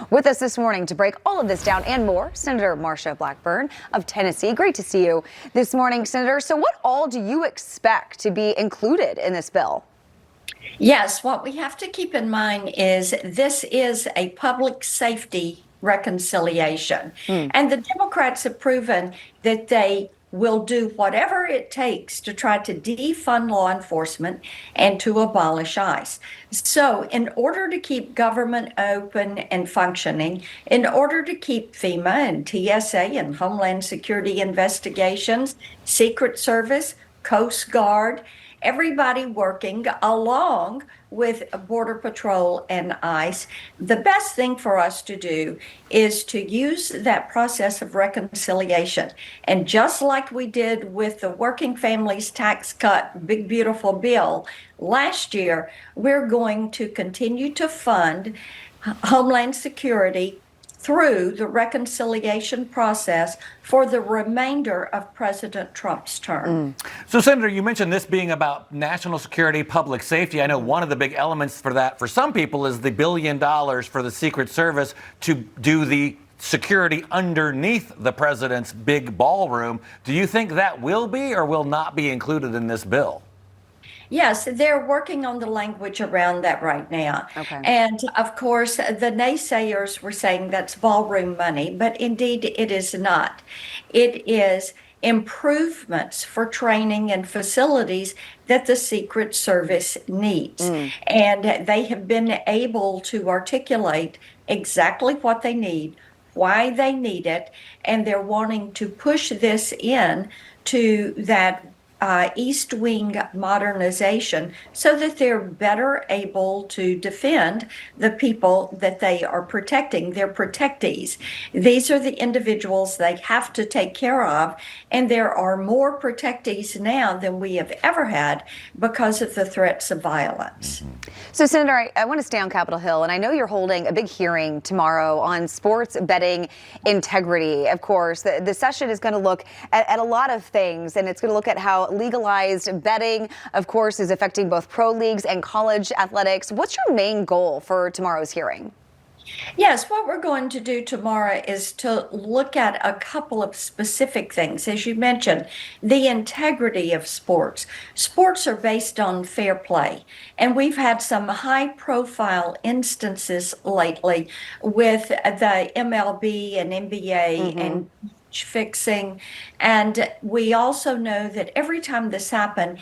With us this morning to break all of this down and more, Senator Marsha Blackburn of Tennessee. Great to see you this morning, Senator. So what all do you expect to be included in this bill? Yes, what we have to keep in mind is this is a public safety reconciliation. And the Democrats have proven that they will do whatever it takes to try to defund law enforcement and to abolish ICE. So in order to keep government open and functioning, in order to keep FEMA and TSA and Homeland Security investigations, Secret Service, Coast Guard, everybody working along with Border Patrol and ICE, the best thing for us to do is to use that process of reconciliation. And just like we did with the Working Families Tax Cut, Big Beautiful Bill last year, we're going to continue to fund Homeland Security through the reconciliation process for the remainder of President Trump's term. So, Senator, you mentioned this being about national security, public safety. I know one of the big elements for that for some people is the $1 billion for the Secret Service to do the security underneath the president's big ballroom. Do you think that will be or will not be included in this bill? Yes, they're working on the language around that right now. Okay. And of course, the naysayers were saying that's ballroom money, but indeed it is not. It is improvements for training and facilities that the Secret Service needs. And they have been able to articulate exactly what they need, why they need it, and they're wanting to push this in to that East Wing modernization so that they're better able to defend the people that they are protecting, their protectees. These are the individuals they have to take care of, and there are more protectees now than we have ever had because of the threats of violence. So, Senator, I want to stay on Capitol Hill, and I know you're holding a big hearing tomorrow on sports betting integrity. Of course, the session is going to look at a lot of things, and it's going to look at how legalized betting, of course, is affecting both pro leagues and college athletics. What's your main goal for tomorrow's hearing? Yes, what we're going to do tomorrow is to look at a couple of specific things. As you mentioned, the integrity of sports. Sports are based on fair play, and we've had some high-profile instances lately with the MLB and NBA and fixing. And we also know that every time this happens,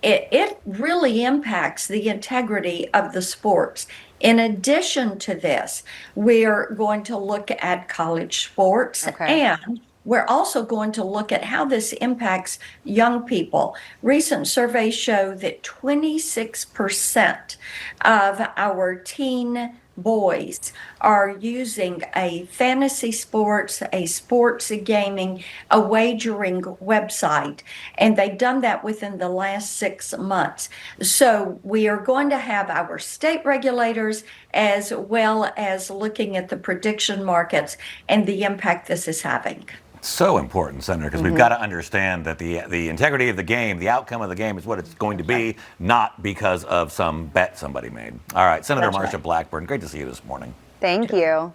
it really impacts the integrity of the sports. In addition to this, we're going to look at college sports, and we're also going to look at how this impacts young people. Recent surveys show that 26% of our teen boys are using a fantasy sports, a sports gaming, a wagering website, and they've done that within the last 6 months. So we are going to have our state regulators as well as looking at the prediction markets and the impact this is having. So important, Senator, because we've got to understand that the integrity of the game, the outcome of the game is what it's going to be, not because of some bet somebody made. All right, Senator Marsha Blackburn, great to see you this morning. Thank you.